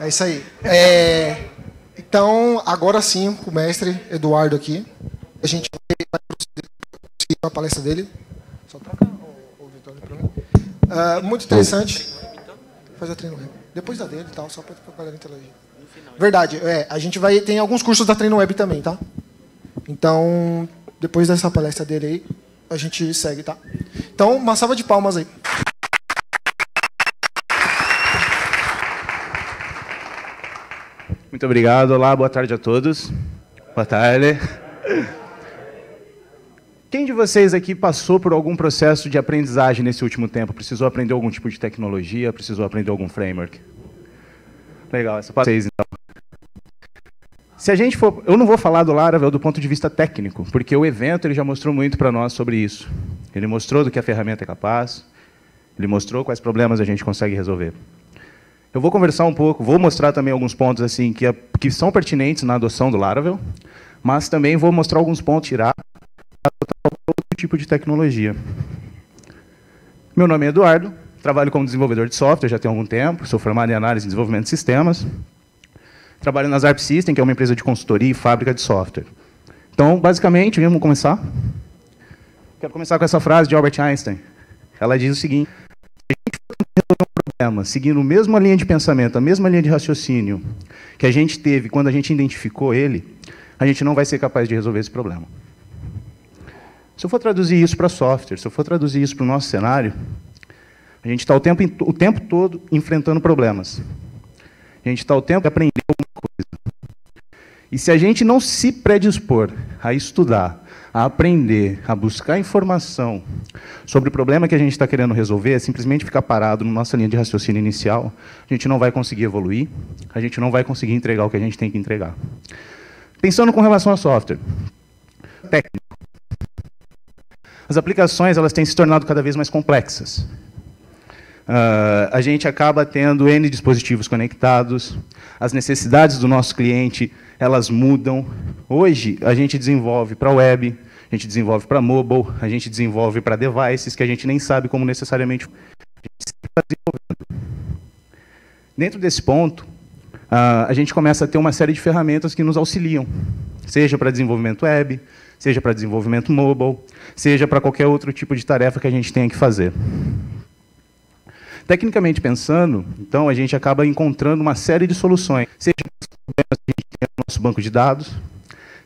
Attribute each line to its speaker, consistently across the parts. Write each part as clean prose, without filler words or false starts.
Speaker 1: É isso aí. Então, agora sim, com o mestre Eduardo aqui, a gente vai prosseguir com a palestra dele. Só troca o Vitório para mim. Muito interessante. Faz a treino web. Depois da dele e tal, só para a galera interagir. Verdade, a gente tem alguns cursos da treino web também, tá? Então, depois dessa palestra dele aí, a gente segue, tá? Então, uma salva de palmas aí.
Speaker 2: Muito obrigado. Olá, boa tarde a todos. Boa tarde. Quem de vocês aqui passou por algum processo de aprendizagem nesse último tempo? Precisou aprender algum tipo de tecnologia? Precisou aprender algum framework? Legal, essa para vocês, então. Se a gente for, eu não vou falar do Laravel do ponto de vista técnico, porque o evento ele já mostrou muito para nós sobre isso. Ele mostrou do que a ferramenta é capaz, ele mostrou quais problemas a gente consegue resolver. Eu vou conversar um pouco, vou mostrar também alguns pontos assim que são pertinentes na adoção do Laravel, mas também vou mostrar alguns pontos tirar para adotar outro tipo de tecnologia. Meu nome é Eduardo, trabalho como desenvolvedor de software já tem algum tempo, sou formado em análise e desenvolvimento de sistemas. Trabalho na Zarp System, que é uma empresa de consultoria e fábrica de software. Então, basicamente, vamos começar. Quero começar com essa frase de Albert Einstein. Ela diz o seguinte: se a gente for resolver um problema seguindo a mesma linha de pensamento, a mesma linha de raciocínio que a gente teve quando a gente identificou ele, a gente não vai ser capaz de resolver esse problema. Se eu for traduzir isso para software, se eu for traduzir isso para o nosso cenário, a gente está o tempo todo enfrentando problemas. A gente está o tempo de aprender alguma coisa. E se a gente não se predispor a estudar, a aprender, a buscar informação sobre o problema que a gente está querendo resolver, simplesmente ficar parado na nossa linha de raciocínio inicial, a gente não vai conseguir evoluir, a gente não vai conseguir entregar o que a gente tem que entregar. Pensando com relação a software, técnico. As aplicações elas têm se tornado cada vez mais complexas. A gente acaba tendo N dispositivos conectados, as necessidades do nosso cliente, elas mudam. Hoje, a gente desenvolve para web, a gente desenvolve para mobile, a gente desenvolve para devices que a gente nem sabe como necessariamente a gente está desenvolvendo. Dentro desse ponto, a gente começa a ter uma série de ferramentas que nos auxiliam, seja para desenvolvimento web, seja para desenvolvimento mobile, seja para qualquer outro tipo de tarefa que a gente tenha que fazer. Tecnicamente pensando, então, a gente acaba encontrando uma série de soluções, seja para os problemas que a gente tem no nosso banco de dados,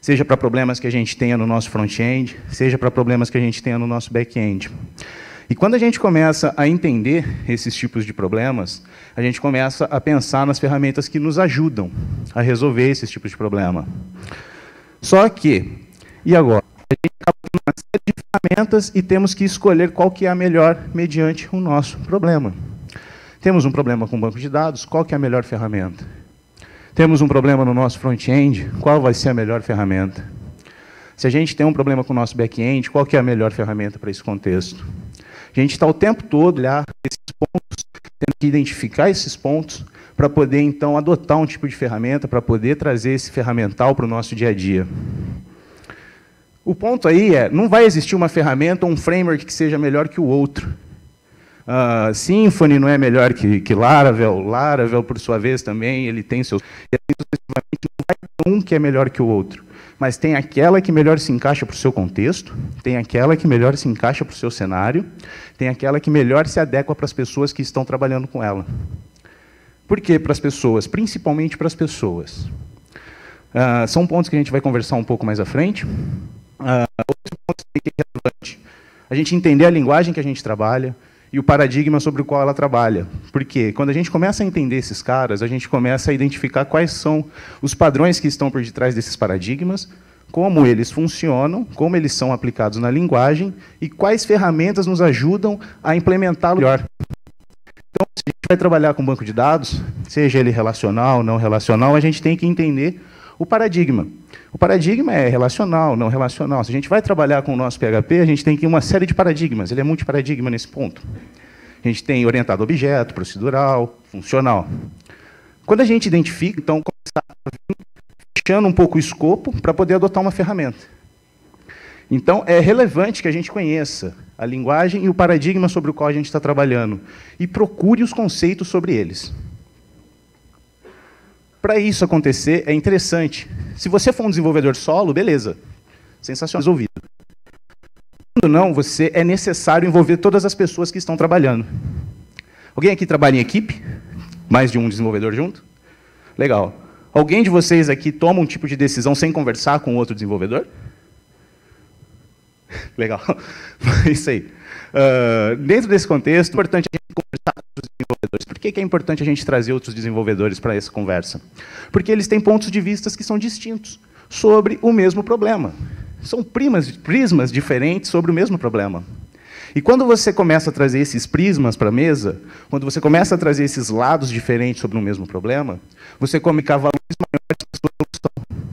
Speaker 2: seja para problemas que a gente tenha no nosso front-end, seja para problemas que a gente tenha no nosso back-end. E quando a gente começa a entender esses tipos de problemas, a gente começa a pensar nas ferramentas que nos ajudam a resolver esses tipos de problema. Só que, e agora? A gente acaba tendo uma série de ferramentas e temos que escolher qual que é a melhor mediante o nosso problema. Temos um problema com banco de dados, qual que é a melhor ferramenta? Temos um problema no nosso front-end, qual vai ser a melhor ferramenta? Se a gente tem um problema com o nosso back-end, qual que é a melhor ferramenta para esse contexto? A gente está o tempo todo olhar esses pontos, tendo que identificar esses pontos para poder, então, adotar um tipo de ferramenta, para poder trazer esse ferramental para o nosso dia a dia. O ponto aí não vai existir uma ferramenta ou um framework que seja melhor que o outro. Symfony não é melhor que Laravel, Laravel, por sua vez, também, ele tem seus... E assim, sucessivamente, não vai ter um que é melhor que o outro, mas tem aquela que melhor se encaixa para o seu contexto, tem aquela que melhor se encaixa para o seu cenário, tem aquela que melhor se adequa para as pessoas que estão trabalhando com ela. Por que para as pessoas? Principalmente para as pessoas. São pontos que a gente vai conversar um pouco mais à frente. Outro ponto que é relevante, a gente entender a linguagem que a gente trabalha e o paradigma sobre o qual ela trabalha. Porque quando a gente começa a entender esses caras, a gente começa a identificar quais são os padrões que estão por detrás desses paradigmas, como eles funcionam, como eles são aplicados na linguagem e quais ferramentas nos ajudam a implementá-lo melhor. Então, se a gente vai trabalhar com banco de dados, seja ele relacional, não relacional, a gente tem que entender o paradigma. O paradigma é relacional, não relacional. Se a gente vai trabalhar com o nosso PHP, a gente tem que ir uma série de paradigmas. Ele é multiparadigma nesse ponto. A gente tem orientado a objeto, procedural, funcional. Quando a gente identifica, então, começar fechando um pouco o escopo para poder adotar uma ferramenta. Então, é relevante que a gente conheça a linguagem e o paradigma sobre o qual a gente está trabalhando e procure os conceitos sobre eles. Para isso acontecer, é interessante. Se você for um desenvolvedor solo, beleza. Sensacional, resolvido. Quando não, é necessário envolver todas as pessoas que estão trabalhando. Alguém aqui trabalha em equipe? Mais de um desenvolvedor junto? Legal. Alguém de vocês aqui toma um tipo de decisão sem conversar com outro desenvolvedor? Legal. Isso aí. Dentro desse contexto, é importante a gente conversar com outros desenvolvedores. Por que é importante a gente trazer outros desenvolvedores para essa conversa? Porque eles têm pontos de vista que são distintos sobre o mesmo problema. São prismas diferentes sobre o mesmo problema. E quando você começa a trazer esses prismas para a mesa, quando você começa a trazer esses lados diferentes sobre o mesmo problema, você comunica valores maiores para a sua solução.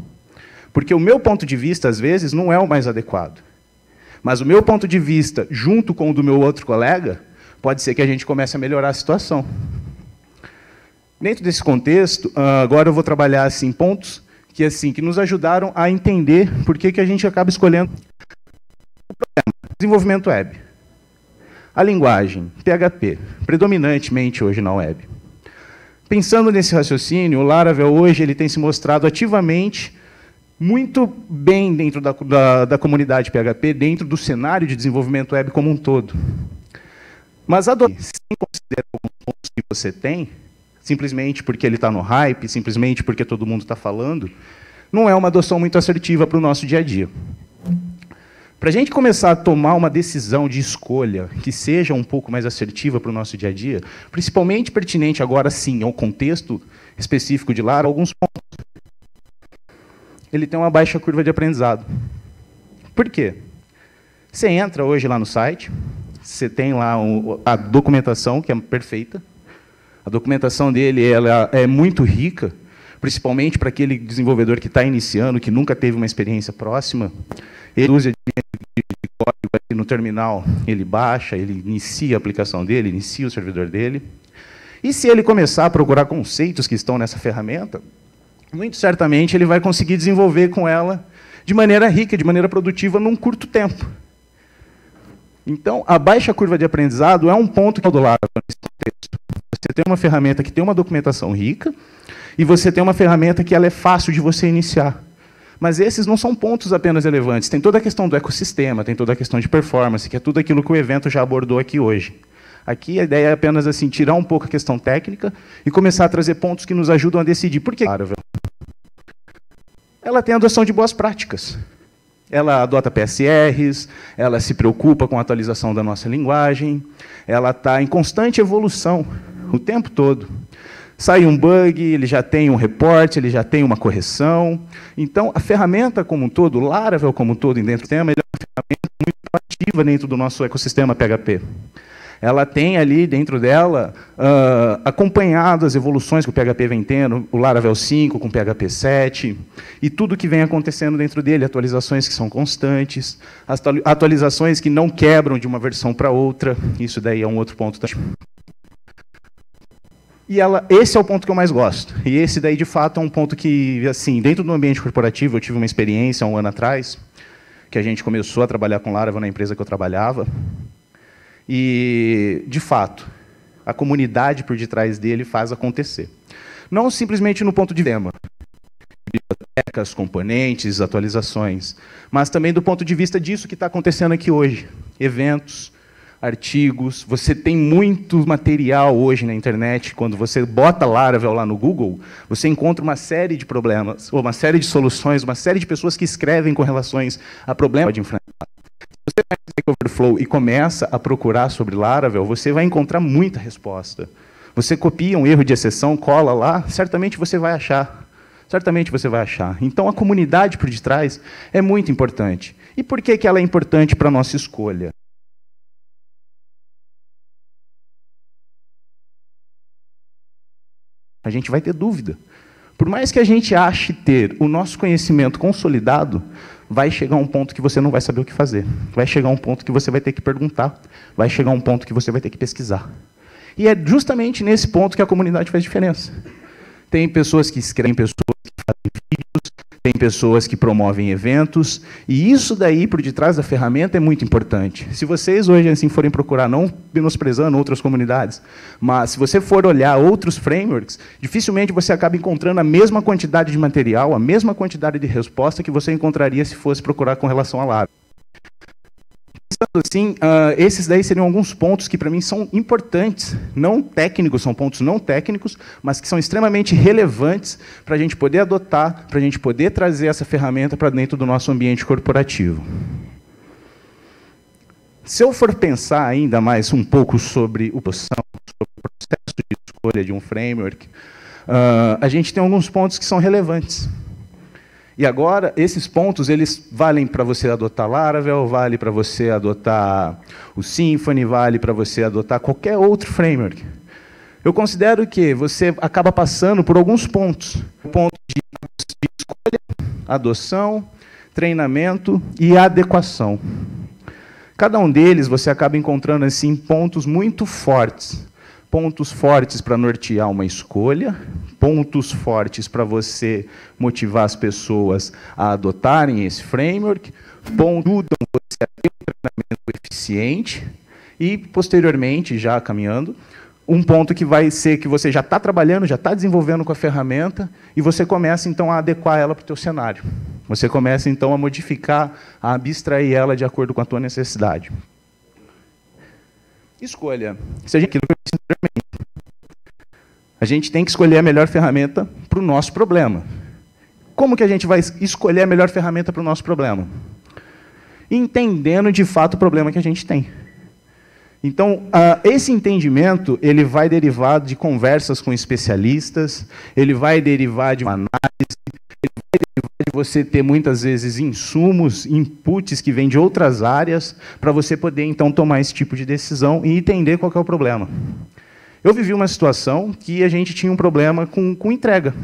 Speaker 2: Porque o meu ponto de vista, às vezes, não é o mais adequado. Mas o meu ponto de vista, junto com o do meu outro colega, pode ser que a gente comece a melhorar a situação. Dentro desse contexto, agora eu vou trabalhar assim, pontos que nos ajudaram a entender por que a gente acaba escolhendo o problema. Desenvolvimento web. A linguagem, PHP, predominantemente hoje na web. Pensando nesse raciocínio, o Laravel hoje ele tem se mostrado ativamente muito bem dentro da comunidade PHP, dentro do cenário de desenvolvimento web como um todo. Mas sem considerar alguns pontos que você tem, simplesmente porque ele está no hype, simplesmente porque todo mundo está falando, não é uma adoção muito assertiva para o nosso dia a dia. Para a gente começar a tomar uma decisão de escolha que seja um pouco mais assertiva para o nosso dia a dia, principalmente pertinente agora sim ao contexto específico de Laravel, alguns pontos. Ele tem uma baixa curva de aprendizado. Por quê? Você entra hoje lá no site, você tem lá a documentação, que é perfeita. A documentação dele ela é muito rica, principalmente para aquele desenvolvedor que está iniciando, que nunca teve uma experiência próxima. Ele usa de código aqui no terminal, ele baixa, ele inicia a aplicação dele, inicia o servidor dele. E se ele começar a procurar conceitos que estão nessa ferramenta, muito certamente ele vai conseguir desenvolver com ela de maneira rica, de maneira produtiva, num curto tempo. Então, a baixa curva de aprendizado é um ponto que é do lado nesse contexto. Você tem uma ferramenta que tem uma documentação rica e você tem uma ferramenta que ela é fácil de você iniciar. Mas esses não são pontos apenas relevantes. Tem toda a questão do ecossistema, tem toda a questão de performance, que é tudo aquilo que o evento já abordou aqui hoje. Aqui a ideia é apenas assim, tirar um pouco a questão técnica e começar a trazer pontos que nos ajudam a decidir. Por que Laravel? Ela tem a adoção de boas práticas. Ela adota PSRs, ela se preocupa com a atualização da nossa linguagem, ela está em constante evolução o tempo todo. Sai um bug, ele já tem um reporte, ele já tem uma correção. Então, a ferramenta como um todo, o Laravel como um todo dentro do sistema, ele é uma ferramenta muito ativa dentro do nosso ecossistema PHP. Ela tem ali dentro dela, acompanhado as evoluções que o PHP vem tendo, o Laravel 5 com o PHP 7, e tudo que vem acontecendo dentro dele, atualizações que são constantes, atualizações que não quebram de uma versão para outra, isso daí é um outro ponto. E esse é o ponto que eu mais gosto. E esse daí, de fato, é um ponto que, assim, dentro do ambiente corporativo, eu tive uma experiência há um ano atrás, que a gente começou a trabalhar com Laravel na empresa que eu trabalhava. E, de fato, a comunidade por detrás dele faz acontecer. Não simplesmente no ponto de tema, bibliotecas, componentes, atualizações, mas também do ponto de vista disso que está acontecendo aqui hoje. Eventos, artigos, você tem muito material hoje na internet. Quando você bota Laravel lá no Google, você encontra uma série de problemas, ou uma série de soluções, uma série de pessoas que escrevem com relações a problemas de enfrentar. Se você vai no Stack Overflow e começa a procurar sobre Laravel, você vai encontrar muita resposta. Você copia um erro de exceção, cola lá, certamente você vai achar. Certamente você vai achar. Então, a comunidade por detrás é muito importante. E por que ela é importante para a nossa escolha? A gente vai ter dúvida. Por mais que a gente ache ter o nosso conhecimento consolidado, vai chegar um ponto que você não vai saber o que fazer. Vai chegar um ponto que você vai ter que perguntar. Vai chegar um ponto que você vai ter que pesquisar. E é justamente nesse ponto que a comunidade faz diferença. Tem pessoas que escrevem, pessoas que fazem vídeos, tem pessoas que promovem eventos, e isso daí, por detrás da ferramenta, é muito importante. Se vocês hoje assim forem procurar, não menosprezando outras comunidades, mas se você for olhar outros frameworks, dificilmente você acaba encontrando a mesma quantidade de material, a mesma quantidade de resposta que você encontraria se fosse procurar com relação a Laravel. Assim, esses daí seriam alguns pontos que, para mim, são importantes, não técnicos, são pontos não técnicos, mas que são extremamente relevantes para a gente poder adotar, para a gente poder trazer essa ferramenta para dentro do nosso ambiente corporativo. Se eu for pensar ainda mais um pouco sobre o processo de escolha de um framework, a gente tem alguns pontos que são relevantes. E agora, esses pontos, eles valem para você adotar Laravel, vale para você adotar o Symfony, vale para você adotar qualquer outro framework. Eu considero que você acaba passando por alguns pontos. O ponto de escolha, adoção, treinamento e adequação. Cada um deles você acaba encontrando assim, pontos muito fortes. Pontos fortes para nortear uma escolha, pontos fortes para você motivar as pessoas a adotarem esse framework, pontos que ajudam você a ter um treinamento eficiente e, posteriormente, já caminhando, um ponto que vai ser que você já está trabalhando, já está desenvolvendo com a ferramenta e você começa, então, a adequar ela para o teu cenário. Você começa, então, a modificar, a abstrair ela de acordo com a tua necessidade. Escolha. Seja aquilo que eu disse anteriormente. A gente tem que escolher a melhor ferramenta para o nosso problema. Como que a gente vai escolher a melhor ferramenta para o nosso problema? Entendendo, de fato, o problema que a gente tem. Então, esse entendimento ele vai derivar de conversas com especialistas, ele vai derivar de uma análise, ele vai derivar de você ter, muitas vezes, insumos, inputs que vêm de outras áreas, para você poder, então, tomar esse tipo de decisão e entender qual que é o problema. Eu vivi uma situação que a gente tinha um problema com entrega.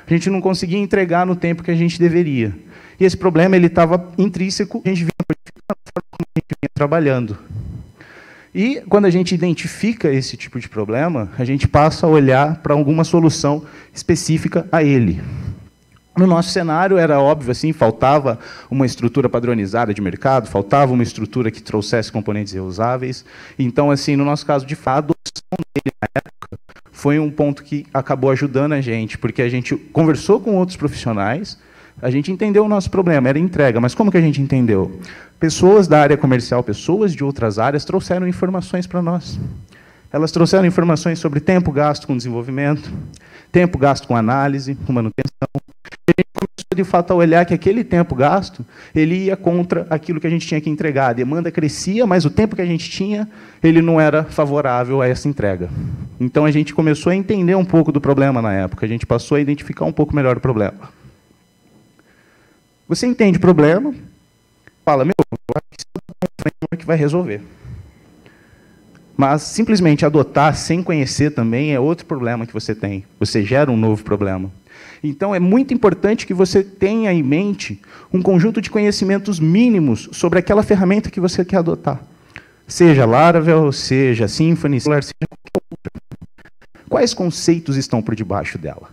Speaker 2: A gente não conseguia entregar no tempo que a gente deveria. E esse problema ele estava intrínseco, a gente vinha modificando a forma como a gente vinha trabalhando. E, quando a gente identifica esse tipo de problema, a gente passa a olhar para alguma solução específica a ele. No nosso cenário, era óbvio, assim, faltava uma estrutura padronizada de mercado, faltava uma estrutura que trouxesse componentes reusáveis. Então, assim, no nosso caso, de fato, a adoção dele na época foi um ponto que acabou ajudando a gente, porque a gente conversou com outros profissionais, a gente entendeu o nosso problema, era entrega, mas como que a gente entendeu? Pessoas da área comercial, pessoas de outras áreas, trouxeram informações para nós. Elas trouxeram informações sobre tempo gasto com desenvolvimento, tempo gasto com análise, com manutenção. E a gente começou, de fato, a olhar que aquele tempo gasto ele ia contra aquilo que a gente tinha que entregar. A demanda crescia, mas o tempo que a gente tinha, ele não era favorável a essa entrega. Então, a gente começou a entender um pouco do problema na época. A gente passou a identificar um pouco melhor o problema. Você entende o problema, fala, meu, eu acho que isso é um framework que vai resolver. Mas, simplesmente, adotar sem conhecer também é outro problema que você tem. Você gera um novo problema. Então, é muito importante que você tenha em mente um conjunto de conhecimentos mínimos sobre aquela ferramenta que você quer adotar. Seja Laravel, seja Symfony, seja qualquer outra. Quais conceitos estão por debaixo dela?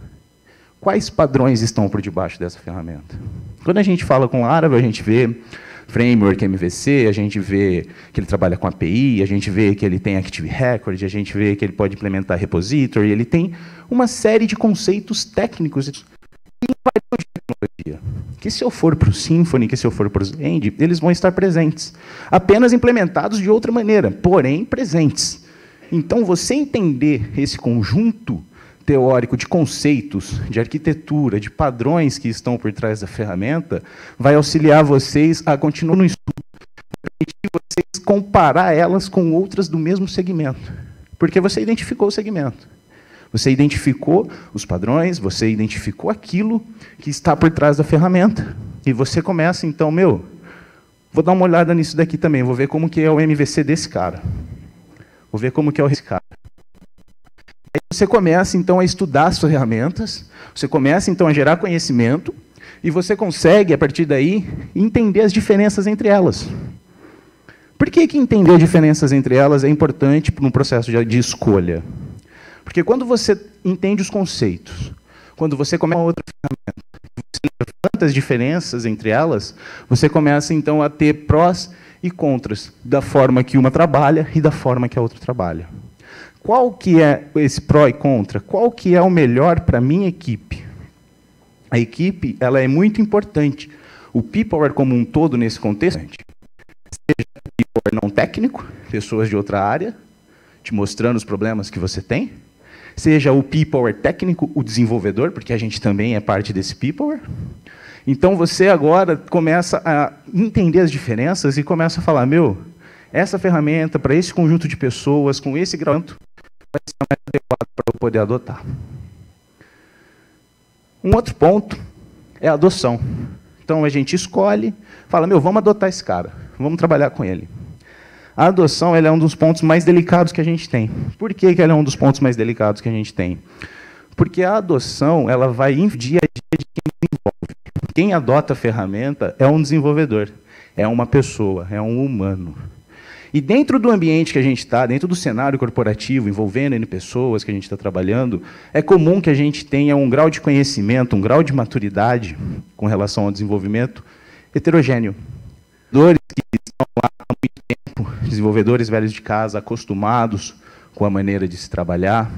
Speaker 2: Quais padrões estão por debaixo dessa ferramenta? Quando a gente fala com Laravel, a gente vê framework MVC, a gente vê que ele trabalha com API, a gente vê que ele tem Active Record, a gente vê que ele pode implementar repository, ele tem uma série de conceitos técnicos que variam de tecnologia. Que se eu for para o Symfony, que se eu for para o Zend, eles vão estar presentes. Apenas implementados de outra maneira, porém presentes. Então, você entender esse conjunto teórico de conceitos, de arquitetura, de padrões que estão por trás da ferramenta, vai auxiliar vocês a continuar no estudo, permitir vocês comparar elas com outras do mesmo segmento. Porque você identificou o segmento. Você identificou os padrões, você identificou aquilo que está por trás da ferramenta. E você começa, então, vou dar uma olhada nisso daqui também, vou ver como que é o MVC desse cara. Vou ver como que é o desse cara. Aí você começa, então, a estudar as ferramentas, você começa, então, a gerar conhecimento, e você consegue, a partir daí, entender as diferenças entre elas. Por que entender as diferenças entre elas é importante para um processo de escolha? Porque quando você entende os conceitos, quando você começa uma outra ferramenta, tantas diferenças entre elas, você começa, então, a ter prós e contras da forma que uma trabalha e da forma que a outra trabalha. Qual que é esse pró e contra? Qual que é o melhor para a minha equipe? A equipe, ela é muito importante. O people como um todo nesse contexto, seja people não técnico, pessoas de outra área, te mostrando os problemas que você tem, seja o people técnico, o desenvolvedor, porque a gente também é parte desse people. Então você agora começa a entender as diferenças e começa a falar, meu, essa ferramenta para esse conjunto de pessoas, com esse grau, vai ser mais adequado para eu poder adotar. Um outro ponto é a adoção. Então a gente escolhe, fala, meu, vamos adotar esse cara, vamos trabalhar com ele. A adoção ela é um dos pontos mais delicados que a gente tem. Por que ela é um dos pontos mais delicados que a gente tem? Porque a adoção ela vai em dia a dia de quem desenvolve. Quem adota a ferramenta é um desenvolvedor, é uma pessoa, é um humano. E dentro do ambiente que a gente está, dentro do cenário corporativo, envolvendo N pessoas que a gente está trabalhando, é comum que a gente tenha um grau de conhecimento, um grau de maturidade com relação ao desenvolvimento heterogêneo. Desenvolvedores que estão lá há muito tempo, desenvolvedores velhos de casa, acostumados com a maneira de se trabalhar.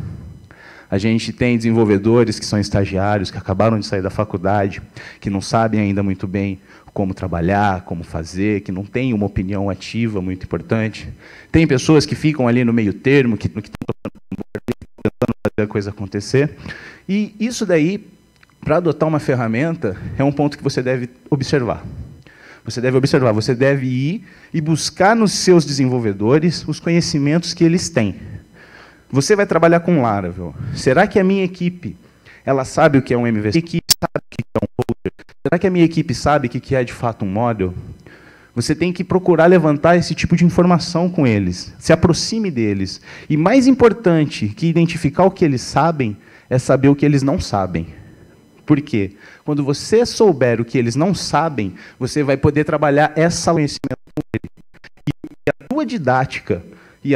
Speaker 2: A gente tem desenvolvedores que são estagiários, que acabaram de sair da faculdade, que não sabem ainda muito bem como trabalhar, como fazer, que não têm uma opinião ativa muito importante. Tem pessoas que ficam ali no meio termo, que estão tentando fazer a coisa acontecer. E isso daí, para adotar uma ferramenta, é um ponto que você deve observar. Você deve ir e buscar nos seus desenvolvedores os conhecimentos que eles têm. Você vai trabalhar com Laravel. Será que a minha equipe ela sabe o que é um MVC? A equipe sabe o que é um folder? Será que a minha equipe sabe o que é de fato um model? Você tem que procurar levantar esse tipo de informação com eles. Se aproxime deles. E mais importante que identificar o que eles sabem, é saber o que eles não sabem. Por quê? Quando você souber o que eles não sabem, você vai poder trabalhar esse conhecimento com eles. E a tua didática e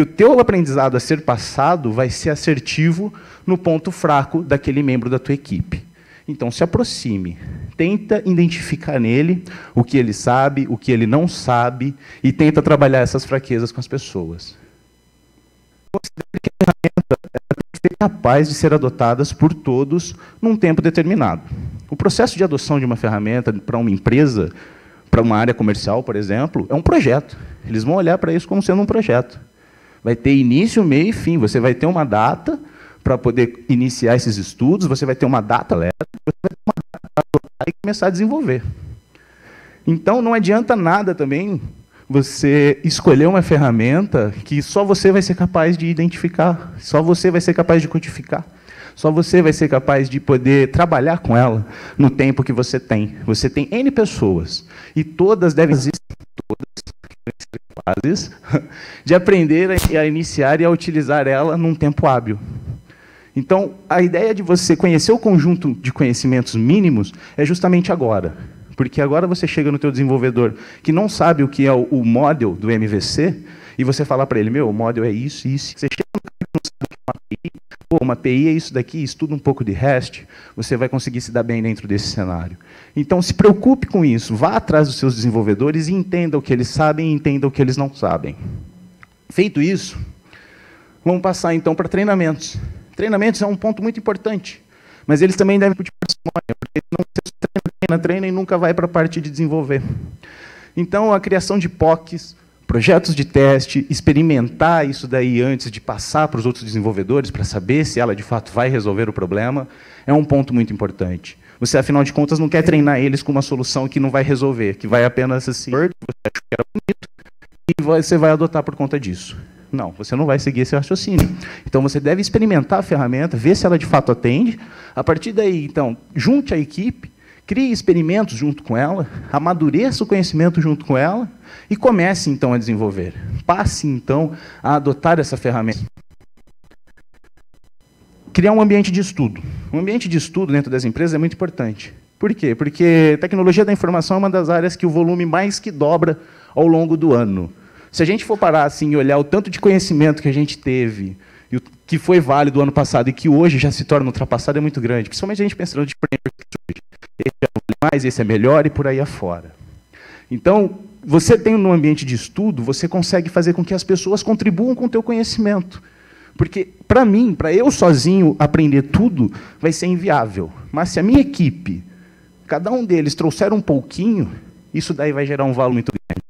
Speaker 2: o teu aprendizado a ser passado vai ser assertivo no ponto fraco daquele membro da tua equipe. Então, se aproxime, tenta identificar nele o que ele sabe, o que ele não sabe, e tenta trabalhar essas fraquezas com as pessoas. Considere que a ferramenta tem que ser capaz de ser adotada por todos num tempo determinado. O processo de adoção de uma ferramenta para uma empresa, para uma área comercial, por exemplo, é um projeto. Eles vão olhar para isso como sendo um projeto. Vai ter início, meio e fim. Você vai ter uma data para poder iniciar esses estudos, você vai ter uma data, você vai ter uma data para adotar e começar a desenvolver. Então, não adianta nada também você escolher uma ferramenta que só você vai ser capaz de identificar, só você vai ser capaz de codificar, só você vai ser capaz de poder trabalhar com ela no tempo que você tem. Você tem N pessoas, e todas devem existir, fases de aprender a iniciar e a utilizar ela num tempo hábil. Então, a ideia de você conhecer o conjunto de conhecimentos mínimos é justamente agora. Porque agora você chega no teu desenvolvedor que não sabe o que é o model do MVC, e você fala para ele, meu, o model é isso, isso. Você chega no cara que não sabe o que é uma API, pô, uma API é isso daqui, estuda um pouco de REST, você vai conseguir se dar bem dentro desse cenário. Então, se preocupe com isso, vá atrás dos seus desenvolvedores e entenda o que eles sabem e entenda o que eles não sabem. Feito isso, vamos passar então para treinamentos. Treinamentos é um ponto muito importante, mas eles também devem pedir parcimônia, porque senão você treina e nunca vai para a parte de desenvolver. Então, a criação de POCs, projetos de teste, experimentar isso daí antes de passar para os outros desenvolvedores, para saber se ela, de fato, vai resolver o problema, é um ponto muito importante. Você, afinal de contas, não quer treinar eles com uma solução que não vai resolver, que vai apenas assim, você acha que era bonito, e você vai adotar por conta disso. Não, você não vai seguir esse raciocínio. Então, você deve experimentar a ferramenta, ver se ela, de fato, atende. A partir daí, então, junte a equipe, crie experimentos junto com ela, amadureça o conhecimento junto com ela e comece, então, a desenvolver. Passe, então, a adotar essa ferramenta. Criar um ambiente de estudo. Um ambiente de estudo dentro das empresas é muito importante. Por quê? Porque tecnologia da informação é uma das áreas que o volume mais que dobra ao longo do ano. Se a gente for parar assim, e olhar o tanto de conhecimento que a gente teve E o que foi válido ano passado e que hoje já se torna ultrapassado é muito grande, principalmente a gente pensando de framework. Esse é mais, esse é melhor e por aí afora. Então, você tem um ambiente de estudo, você consegue fazer com que as pessoas contribuam com o teu conhecimento. Porque, para mim, para eu sozinho aprender tudo, vai ser inviável. Mas se a minha equipe, cada um deles trouxer um pouquinho, isso daí vai gerar um valor muito grande.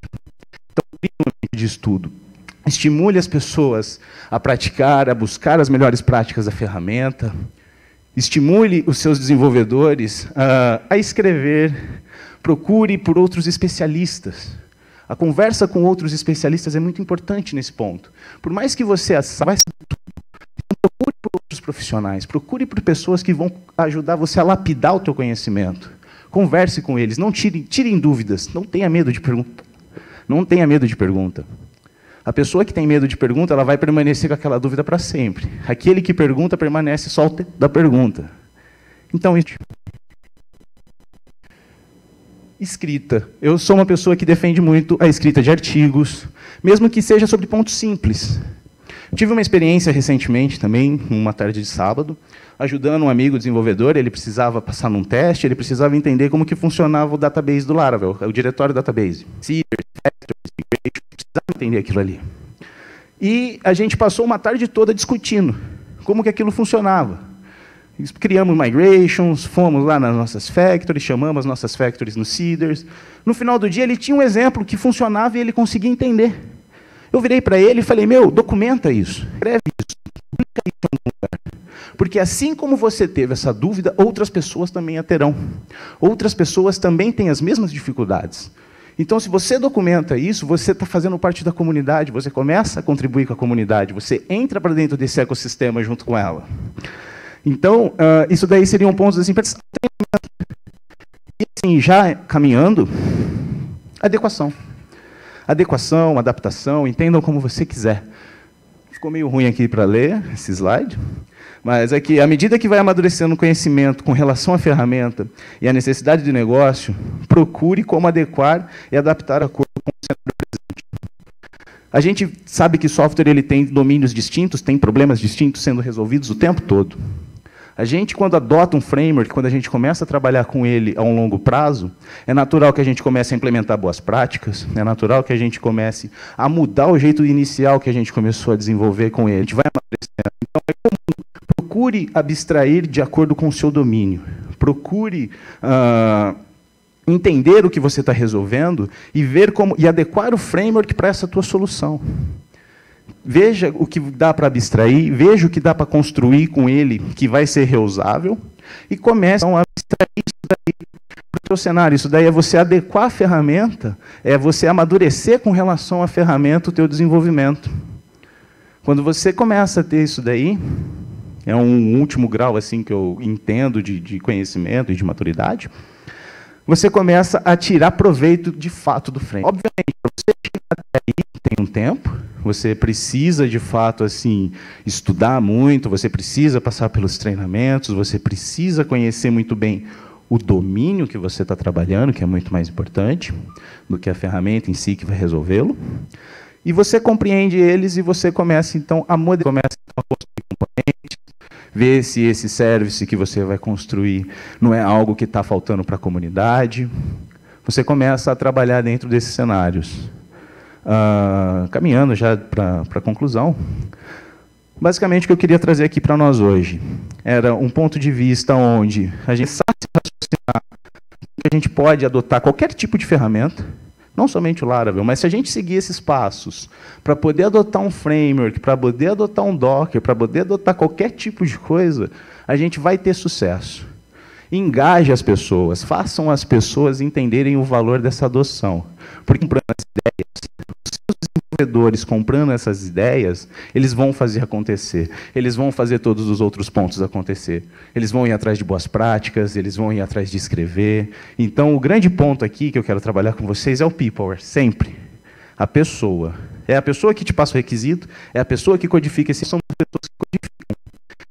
Speaker 2: Então, crie um ambiente de estudo. Estimule as pessoas a praticar, a buscar as melhores práticas da ferramenta. Estimule os seus desenvolvedores a escrever. Procure por outros especialistas. A conversa com outros especialistas é muito importante nesse ponto. Por mais que você saiba tudo, procure por outros profissionais, procure por pessoas que vão ajudar você a lapidar o teu conhecimento. Converse com eles, não tirem dúvidas, não tenha medo de pergunta. Não tenha medo de pergunta. A pessoa que tem medo de pergunta, ela vai permanecer com aquela dúvida para sempre. Aquele que pergunta permanece só da pergunta. Então, escrita. Eu sou uma pessoa que defende muito a escrita de artigos, mesmo que seja sobre pontos simples. Tive uma experiência recentemente também, numa tarde de sábado, ajudando um amigo desenvolvedor, ele precisava passar num teste, ele precisava entender como que funcionava o database do Laravel, o diretório database. Seeders, factors, migration, precisava entender aquilo ali. E a gente passou uma tarde toda discutindo como que aquilo funcionava. Criamos migrations, fomos lá nas nossas factories, chamamos as nossas factories nos seeders. No final do dia, ele tinha um exemplo que funcionava e ele conseguia entender. Eu virei para ele e falei, meu, documenta isso, escreve isso, publica isso em algum lugar. Porque assim como você teve essa dúvida, outras pessoas também a terão. Outras pessoas também têm as mesmas dificuldades. Então, se você documenta isso, você está fazendo parte da comunidade, você começa a contribuir com a comunidade, você entra para dentro desse ecossistema junto com ela. Então, isso daí seriam pontos assim, e assim, já caminhando, adequação. Adequação, adaptação, entendam como você quiser. Ficou meio ruim aqui para ler esse slide, mas é que, à medida que vai amadurecendo o conhecimento com relação à ferramenta e à necessidade de negócio, procure como adequar e adaptar a acordo com o cenário presente. A gente sabe que software ele tem domínios distintos, tem problemas distintos sendo resolvidos o tempo todo. A gente, quando adota um framework, quando a gente começa a trabalhar com ele a um longo prazo, é natural que a gente comece a implementar boas práticas, é natural que a gente comece a mudar o jeito inicial que a gente começou a desenvolver com ele. A gente vai amadurecendo. Então, é comum. Procure abstrair de acordo com o seu domínio. Procure entender o que você está resolvendo e ver como e adequar o framework para essa tua solução. Veja o que dá para abstrair, veja o que dá para construir com ele, que vai ser reusável, e comece a abstrair isso daí para o seu cenário. Isso daí é você adequar a ferramenta, é você amadurecer com relação à ferramenta o teu desenvolvimento. Quando você começa a ter isso daí, é um último grau assim que eu entendo de conhecimento e de maturidade, você começa a tirar proveito de fato do framework. Obviamente, para você chegar até aí, tem um tempo, você precisa, de fato, assim, estudar muito, você precisa passar pelos treinamentos, você precisa conhecer muito bem o domínio que você está trabalhando, que é muito mais importante do que a ferramenta em si que vai resolvê-lo. E você compreende eles e você começa, então, a construir componentes, ver se esse service que você vai construir não é algo que está faltando para a comunidade. Você começa a trabalhar dentro desses cenários. Caminhando já para a conclusão, basicamente o que eu queria trazer aqui para nós hoje era um ponto de vista onde a gente sabe raciocinar que a gente pode adotar qualquer tipo de ferramenta, não somente o Laravel, mas se a gente seguir esses passos para poder adotar um framework, para poder adotar um Docker, para poder adotar qualquer tipo de coisa, a gente vai ter sucesso. Engaje as pessoas, façam as pessoas entenderem o valor dessa adoção. Porque comprando as ideias, os seus desenvolvedores comprando essas ideias, eles vão fazer acontecer. Eles vão fazer todos os outros pontos acontecer. Eles vão ir atrás de boas práticas, eles vão ir atrás de escrever. Então, o grande ponto aqui que eu quero trabalhar com vocês é o people, sempre. A pessoa. É a pessoa que te passa o requisito, é a pessoa que codifica, são as pessoas que codificam.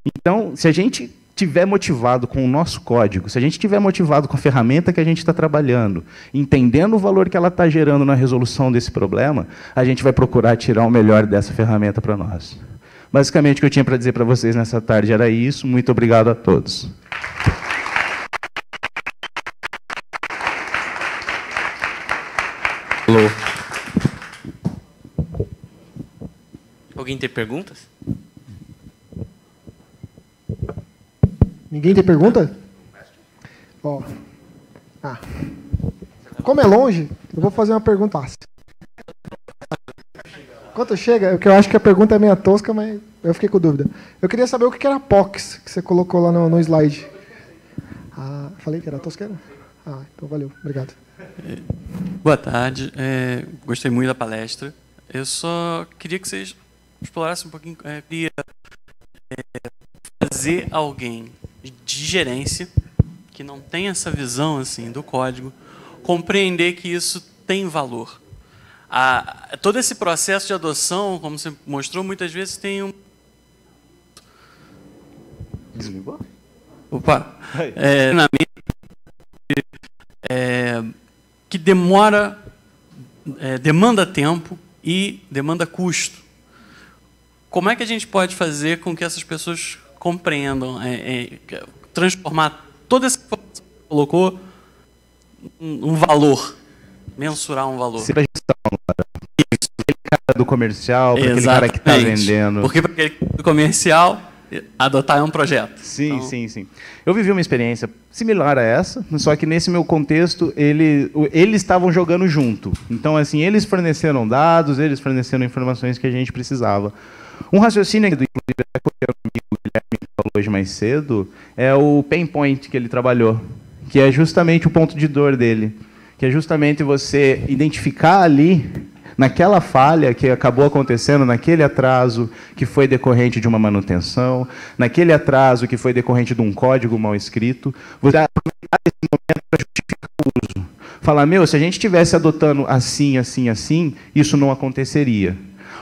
Speaker 2: Então, se a gente estiver motivado com o nosso código, se a gente estiver motivado com a ferramenta que a gente está trabalhando, entendendo o valor que ela está gerando na resolução desse problema, a gente vai procurar tirar o melhor dessa ferramenta para nós. Basicamente, o que eu tinha para dizer para vocês nessa tarde era isso. Muito obrigado a todos.
Speaker 3: Alô. Alguém tem perguntas?
Speaker 1: Ninguém tem pergunta? Ó. Ah. Como é longe, eu vou fazer uma pergunta fácil. Quanto chega, eu acho que a pergunta é meio tosca, mas eu fiquei com dúvida. Eu queria saber o que era POX, que você colocou lá no slide. Ah, falei que era tosca? Ah, então valeu, obrigado.
Speaker 4: Boa tarde, gostei muito da palestra. Eu só queria que vocês explorassem um pouquinho, queria fazer alguém de gerência que não tem essa visão assim do código compreender que isso tem valor. Todo esse processo de adoção, como você mostrou, muitas vezes tem um...
Speaker 2: Desligou?
Speaker 4: Opa! Que demora, demanda tempo e demanda custo. Como é que a gente pode fazer com que essas pessoas compreendam, transformar toda essa informação que você colocou um valor, mensurar um valor?
Speaker 2: Para aquele cara do comercial, para aquele cara que está vendendo.
Speaker 4: Porque para aquele do comercial, adotar é um projeto.
Speaker 2: Sim, então... sim. Eu vivi uma experiência similar a essa, só que nesse meu contexto, eles estavam jogando junto. Então, assim, eles forneceram dados, eles forneceram informações que a gente precisava. Um raciocínio que, inclusive, até o amigo Guilherme falou hoje mais cedo, é o pain point que ele trabalhou, que é justamente o ponto de dor dele, que é justamente você identificar ali, naquela falha que acabou acontecendo, naquele atraso que foi decorrente de uma manutenção, naquele atraso que foi decorrente de um código mal escrito, você aproveitar esse momento para justificar o uso. Falar, se a gente estivesse adotando assim, assim, assim, isso não aconteceria.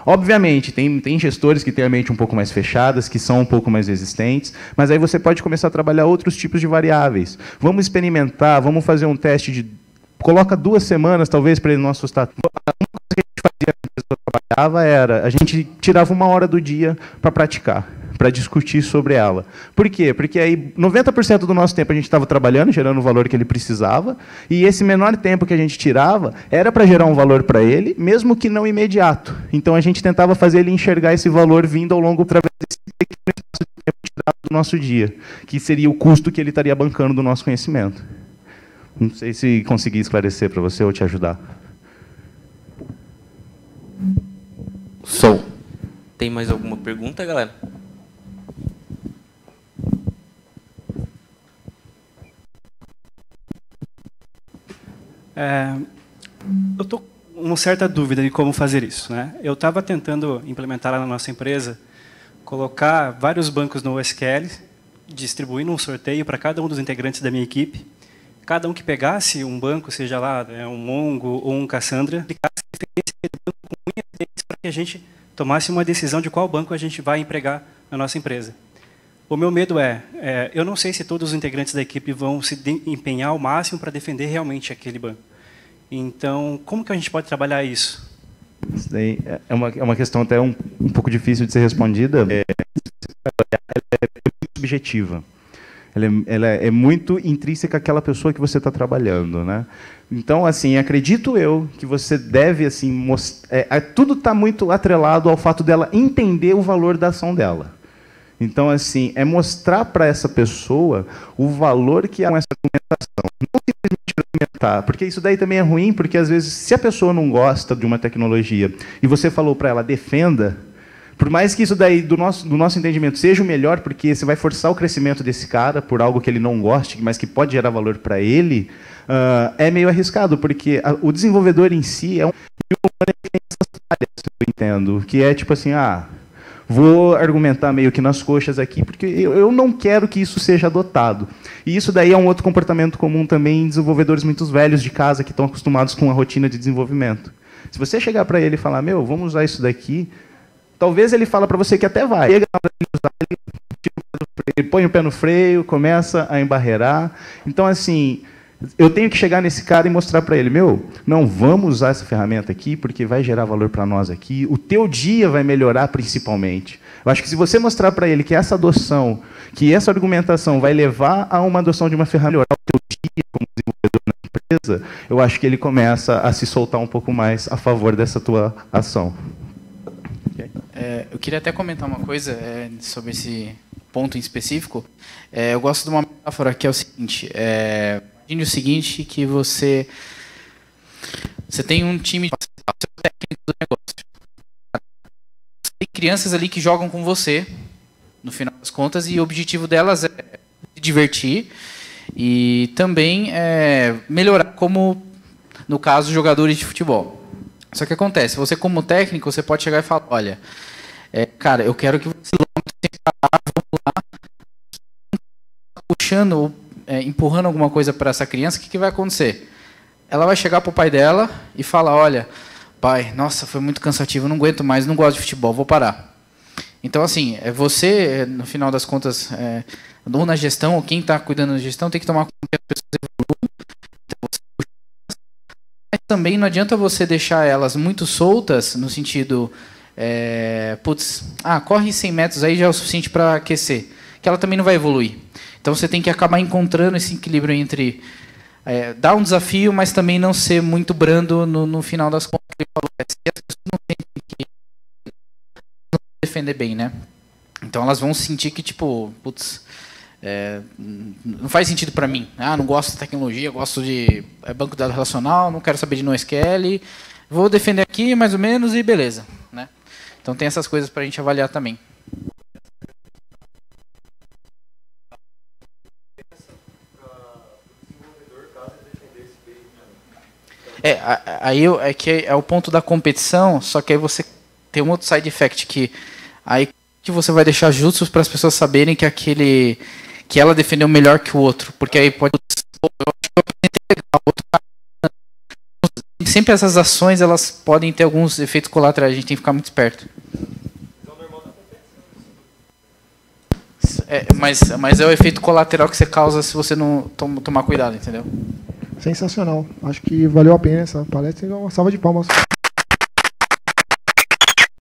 Speaker 2: Obviamente, tem gestores que têm a mente um pouco mais fechadas, que são um pouco mais resistentes, mas aí você pode começar a trabalhar outros tipos de variáveis. Vamos experimentar, vamos fazer um teste de... Coloca 2 semanas, talvez, para ele não assustar. Uma coisa que a gente fazia quando eu trabalhava era, a gente tirava 1 hora do dia para praticar, para discutir sobre ela. Por quê? Porque aí 90% do nosso tempo a gente estava trabalhando, gerando o valor que ele precisava, e esse menor tempo que a gente tirava era para gerar um valor para ele, mesmo que não imediato. Então a gente tentava fazer ele enxergar esse valor vindo ao longo através desse pequeno espaço de tempo tirado do nosso dia, que seria o custo que ele estaria bancando do nosso conhecimento. Não sei se consegui esclarecer para você ou te ajudar.
Speaker 3: Tem mais alguma pergunta, galera?
Speaker 5: Eu estou com uma certa dúvida de como fazer isso, né? Eu estava tentando implementar lá na nossa empresa, colocar vários bancos no OSQL, distribuindo um sorteio para cada um dos integrantes da minha equipe. Cada um que pegasse um banco, seja lá um Mongo ou um Cassandra, para que a gente tomasse uma decisão de qual banco a gente vai empregar na nossa empresa. O meu medo eu não sei se todos os integrantes da equipe vão se empenhar ao máximo para defender realmente aquele banco. Então, como que a gente pode trabalhar isso?
Speaker 2: Isso daí é uma questão até um pouco difícil de ser respondida. Ela é muito subjetiva. Ela é muito intrínseca àquela pessoa que você está trabalhando, né? Então, assim, acredito eu que você deve, assim, tudo está muito atrelado ao fato dela entender o valor da ação dela. Então, assim, é mostrar para essa pessoa o valor que há com essa argumentação. Não simplesmente argumentar, porque isso daí também é ruim, porque às vezes, se a pessoa não gosta de uma tecnologia e você falou para ela, defenda, por mais que isso daí, do nosso entendimento, seja o melhor, porque você vai forçar o crescimento desse cara por algo que ele não goste, mas que pode gerar valor para ele, é meio arriscado, porque o desenvolvedor em si é um humano que tem essas falhas, eu entendo, que é tipo assim, vou argumentar meio que nas coxas aqui, porque eu não quero que isso seja adotado. E isso daí é um outro comportamento comum também em desenvolvedores muito velhos de casa, que estão acostumados com a rotina de desenvolvimento. Se você chegar para ele e falar, vamos usar isso daqui, talvez ele fala para você que até vai. Chega na hora de usar, ele põe o pé no freio, começa a embarrear. Então, assim, Eu tenho que chegar nesse cara e mostrar para ele, não, vamos usar essa ferramenta aqui, porque vai gerar valor para nós aqui, o teu dia vai melhorar principalmente. Eu acho que se você mostrar para ele que essa adoção, que essa argumentação vai levar a uma adoção de uma ferramenta, melhorar o teu dia como desenvolvedor na empresa, eu acho que ele começa a se soltar um pouco mais a favor dessa tua ação.
Speaker 6: Eu queria até comentar uma coisa sobre esse ponto em específico. Eu gosto de uma metáfora que é o seguinte, imagine o seguinte, que você tem um time de técnico do negócio. Tem crianças ali que jogam com você, no final das contas, e o objetivo delas é se divertir e também melhorar como, no caso, jogadores de futebol. Só que acontece, você como técnico, você pode chegar e falar, olha, cara, eu quero que você vamos lá, puxando ou empurrando alguma coisa para essa criança, o que vai acontecer? Ela vai chegar para o pai dela e falar, olha, pai, nossa, foi muito cansativo, não aguento mais, não gosto de futebol, vou parar. Então, assim, você, no final das contas, ou na gestão, ou quem está cuidando da gestão, tem que tomar conta que as pessoas evoluam. Mas também não adianta você deixar elas muito soltas, no sentido, corre 100 metros aí já é o suficiente para aquecer, que ela também não vai evoluir. Então, você tem que acabar encontrando esse equilíbrio entre dar um desafio, mas também não ser muito brando no final das contas. Ele falou, as pessoas não têm que defender bem, né? Então elas vão sentir que, tipo, putz, não faz sentido para mim. Não gosto de tecnologia, gosto de banco de dados relacional, não quero saber de NoSQL, vou defender aqui mais ou menos e beleza, né? Então tem essas coisas para a gente avaliar também. Aí que é o ponto da competição, só que aí você tem um outro side effect que aí que você vai deixar justos para as pessoas saberem que ela defendeu melhor que o outro, porque aí pode sempre essas ações elas podem ter alguns efeitos colaterais, a gente tem que ficar muito esperto. Mas é o efeito colateral que você causa se você não tomar cuidado, entendeu?
Speaker 1: Sensacional. Acho que valeu a pena essa palestra. Uma salva de palmas.